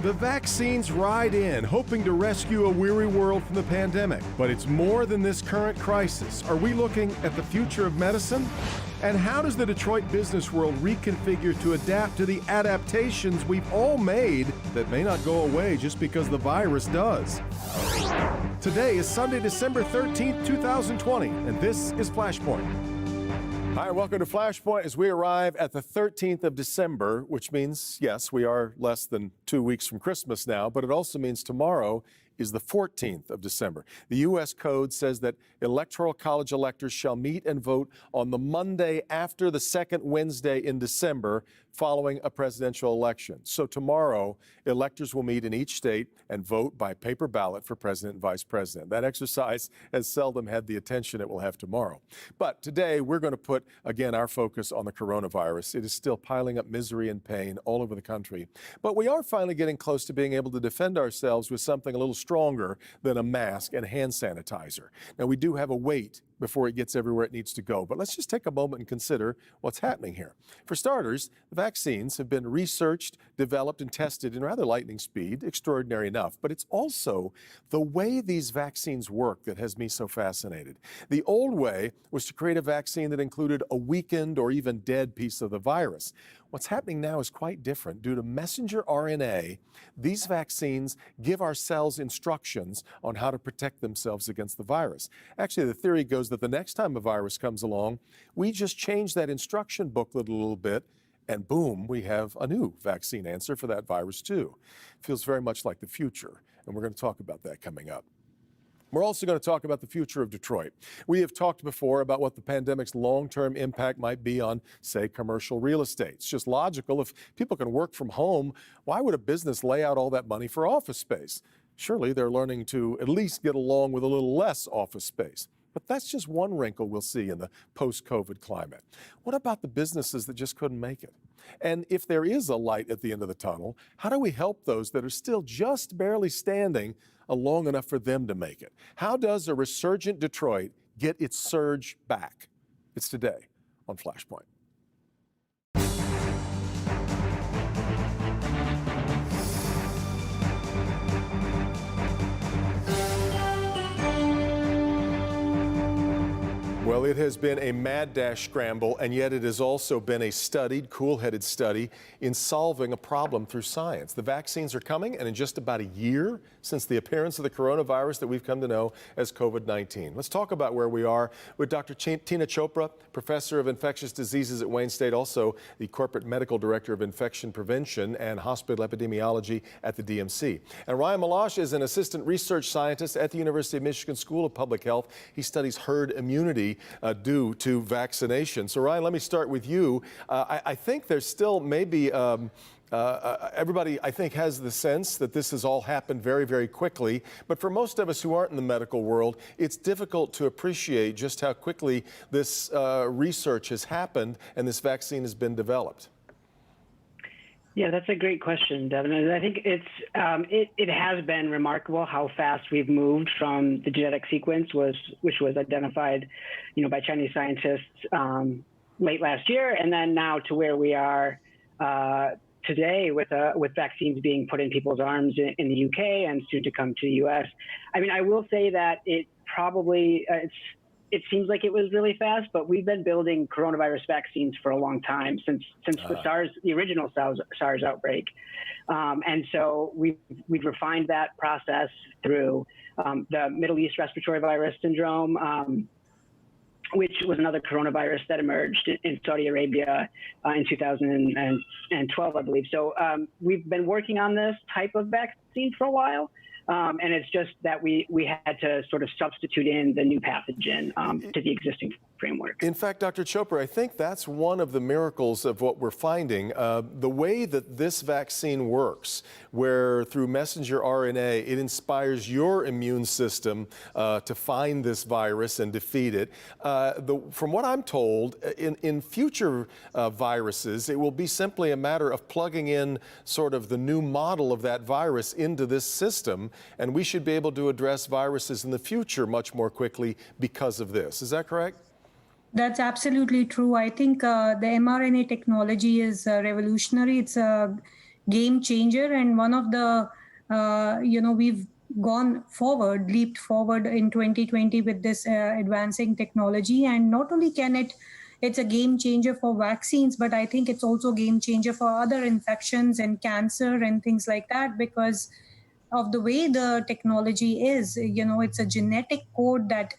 The vaccines ride in, hoping to rescue a weary world from the pandemic. But it's more than this current crisis. Are we looking at the future of medicine? And how does the Detroit business world reconfigure to adapt to the adaptations we've all made that may not go away just because the virus does? Today is Sunday, December 13th, 2020, and this is Flashpoint. Hi, and welcome to Flashpoint as we arrive at the 13th of December, which means, yes, we are less than 2 weeks from Christmas now, but it also means tomorrow is the 14th of December. The U.S. Code says that Electoral College electors shall meet and vote on the Monday after the second Wednesday in December following a presidential election. So tomorrow, electors will meet in each state and vote by paper ballot for president and vice president. That exercise has seldom had the attention it will have tomorrow. But today, we're going to put, again, our focus on the coronavirus. It is still piling up misery and pain all over the country. But we are finally getting close to being able to defend ourselves with something a little stronger than a mask and hand sanitizer. Now, we do have a wait before it gets everywhere it needs to go. But let's just take a moment and consider what's happening here. For starters, the vaccines have been researched, developed, and tested in rather lightning speed, extraordinary enough. But it's also the way these vaccines work that has me so fascinated. The old way was to create a vaccine that included a weakened or even dead piece of the virus. What's happening now is quite different. Due to messenger RNA, these vaccines give our cells instructions on how to protect themselves against the virus. Actually, the theory goes that the next time a virus comes along, we just change that instruction booklet a little bit, and boom, we have a new vaccine answer for that virus too. Feels very much like the future, and we're going to talk about that coming up. We're also going to talk about the future of Detroit. We have talked before about what the pandemic's long-term impact might be on, say, commercial real estate. It's just logical. If people can work from home, why would a business lay out all that money for office space? Surely they're learning to at least get along with a little less office space. But that's just one wrinkle we'll see in the post-COVID climate. What about the businesses that just couldn't make it? And if there is a light at the end of the tunnel, how do we help those that are still just barely standing long enough for them to make it? How does a resurgent Detroit get its surge back? It's today on Flashpoint. Well, it has been a mad dash scramble, and yet it has also been a studied, cool-headed study in solving a problem through science. The vaccines are coming, and in just about a year since the appearance of the coronavirus that we've come to know as COVID-19. Let's talk about where we are with Dr. Tina Chopra, professor of infectious diseases at Wayne State, also the corporate medical director of infection prevention and hospital epidemiology at the DMC. And Ryan Malash is an assistant research scientist at the University of Michigan School of Public Health. He studies herd immunity due to vaccination. So Ryan, let me start with you. I think there's still maybe everybody, I think, has the sense that this has all happened very, very quickly. But for most of us who aren't in the medical world, it's difficult to appreciate just how quickly this research has happened and this vaccine has been developed. Yeah, that's a great question, Devin. And I think it has been remarkable how fast we've moved from the genetic sequence, which was identified, by Chinese scientists late last year, and then now to where we are today with vaccines being put in people's arms in the UK and soon to come to the US. I mean, I will say that it probably it seems like it was really fast, but we've been building coronavirus vaccines for a long time, since the original SARS outbreak. And so we've refined that process through the Middle East respiratory virus syndrome, which was another coronavirus that emerged in Saudi Arabia in 2012, I believe. So we've been working on this type of vaccine for a while. And it's just that we had to sort of substitute in the new pathogen to the existing framework. In fact, Dr. Chopra, I think that's one of the miracles of what we're finding. The way that this vaccine works, where through messenger RNA, it inspires your immune system to find this virus and defeat it. From what I'm told, in future viruses, it will be simply a matter of plugging in sort of the new model of that virus into this system, and we should be able to address viruses in the future much more quickly because of this. Is that correct? That's absolutely true. I think the mRNA technology is revolutionary. It's game changer, and one of the, we've leaped forward in 2020 with this advancing technology. And not only it's a game changer for vaccines, but I think it's also a game changer for other infections and cancer and things like that, because of the way the technology is. It's a genetic code that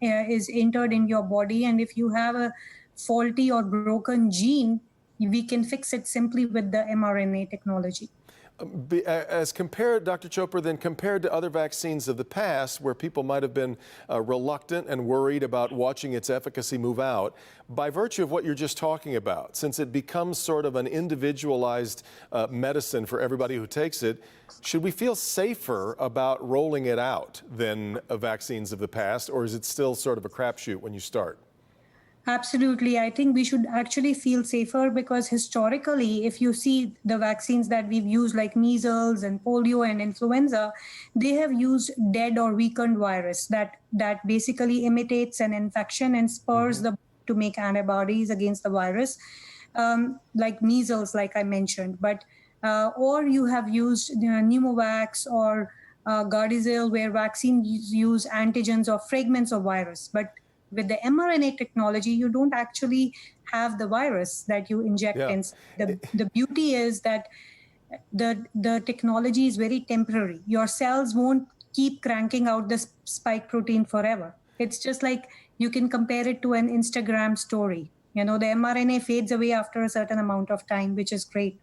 is entered in your body, and if you have a faulty or broken gene, we can fix it simply with the mRNA technology. As compared, Dr. Chopra, then compared to other vaccines of the past where people might have been reluctant and worried about watching its efficacy move out, by virtue of what you're just talking about, since it becomes sort of an individualized medicine for everybody who takes it, should we feel safer about rolling it out than vaccines of the past, or is it still sort of a crapshoot when you start? Absolutely. I think we should actually feel safer, because historically, if you see the vaccines that we've used, like measles and polio and influenza, they have used dead or weakened virus that basically imitates an infection and spurs the to make antibodies against the virus, like measles, like I mentioned. But or you have used pneumovax or Gardasil, where vaccines use antigens or fragments of virus. But with the mRNA technology, you don't actually have the virus that you inject in. The beauty is that the technology is very temporary. Your cells won't keep cranking out the spike protein forever. It's just like you can compare it to an Instagram story. The mRNA fades away after a certain amount of time, which is great.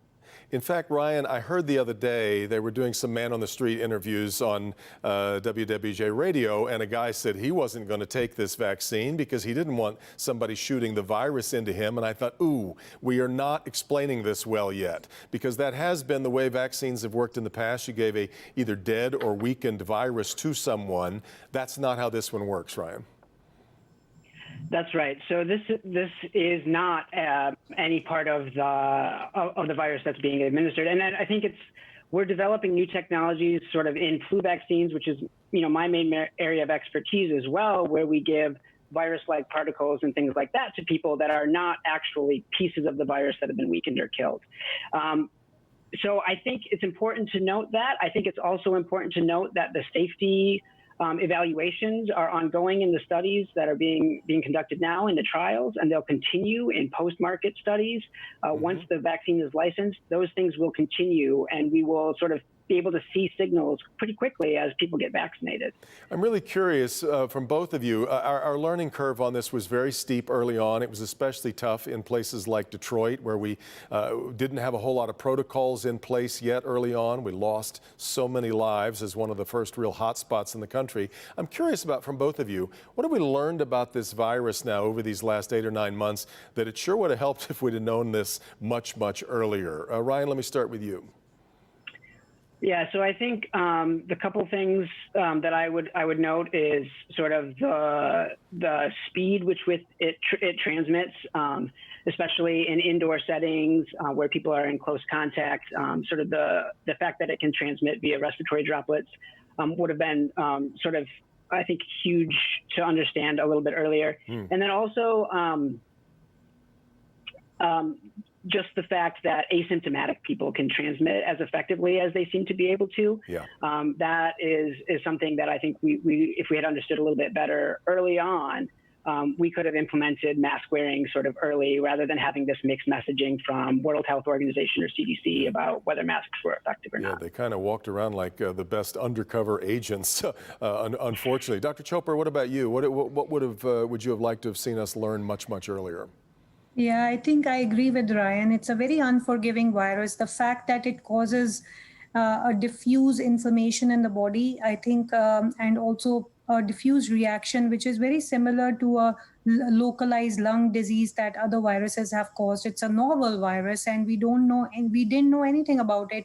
In fact, Ryan, I heard the other day they were doing some man-on-the-street interviews on WWJ radio, and a guy said he wasn't going to take this vaccine because he didn't want somebody shooting the virus into him. And I thought, ooh, we are not explaining this well yet, because that has been the way vaccines have worked in the past. You gave a either dead or weakened virus to someone. That's not how this one works, Ryan. That's right. So this is not any part of the virus that's being administered, and I think we're developing new technologies, sort of in flu vaccines, which is my main area of expertise as well, where we give virus-like particles and things like that to people that are not actually pieces of the virus that have been weakened or killed. So I think it's important to note that. I think it's also important to note that the safety evaluations are ongoing in the studies that are being conducted now in the trials, and they'll continue in post-market studies. Once the vaccine is licensed, those things will continue, and we will sort of be able to see signals pretty quickly as people get vaccinated. I'm really curious from both of you. Our learning curve on this was very steep early on. It was especially tough in places like Detroit, where we didn't have a whole lot of protocols in place yet early on. We lost so many lives as one of the first real hot spots in the country. I'm curious about, from both of you, what have we learned about this virus now over these last 8 or 9 months that it sure would have helped if we'd have known this much, much earlier? Ryan, let me start with you. Yeah, so I think the couple things that I would note is sort of the speed which it transmits, especially in indoor settings where people are in close contact. Sort of the fact that it can transmit via respiratory droplets would have been sort of, I think, huge to understand a little bit earlier. And then also just the fact that asymptomatic people can transmit as effectively as they seem to be able to. Yeah. That is something that I think we if we had understood a little bit better early on, we could have implemented mask wearing sort of early, rather than having this mixed messaging from World Health Organization or CDC about whether masks were effective or not. Yeah, they kind of walked around like the best undercover agents, unfortunately. Dr. Chopra, what about you? What would you have liked to have seen us learn much, much earlier? Yeah, I think I agree with Ryan. It's a very unforgiving virus. The fact that it causes a diffuse inflammation in the body, I think, and also a diffuse reaction, which is very similar to a localized lung disease that other viruses have caused. It's a novel virus, and we don't know, and we didn't know anything about it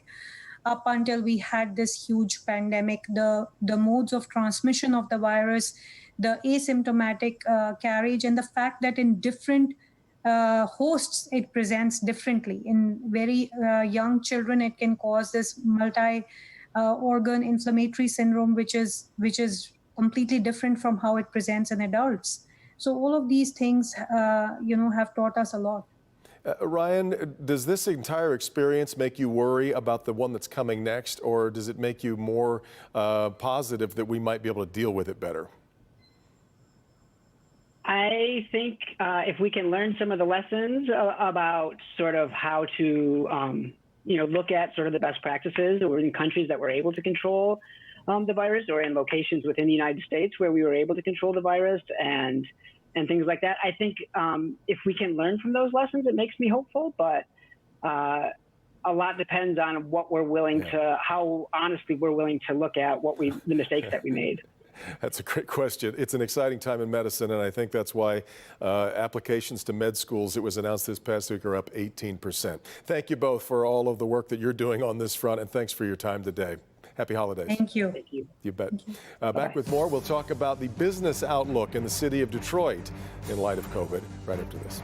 up until we had this huge pandemic. The modes of transmission of the virus, the asymptomatic carriage, and the fact that in different hosts, it presents differently. In very young children, it can cause this multi-organ inflammatory syndrome, which is completely different from how it presents in adults. So all of these things, have taught us a lot. Ryan, does this entire experience make you worry about the one that's coming next, or does it make you more positive that we might be able to deal with it better? I think if we can learn some of the lessons about sort of how to, look at sort of the best practices or in countries that were able to control the virus, or in locations within the United States where we were able to control the virus and things like that. I think if we can learn from those lessons, it makes me hopeful, but a lot depends on what we're willing to, how honestly we're willing to look at the mistakes that we made. That's a great question. It's an exciting time in medicine, and I think that's why applications to med schools, it was announced this past week, are up 18%. Thank you both for all of the work that you're doing on this front, and thanks for your time today. Happy holidays. Thank you. Thank you. You bet. Back with more. We'll talk about the business outlook in the city of Detroit in light of COVID right after this.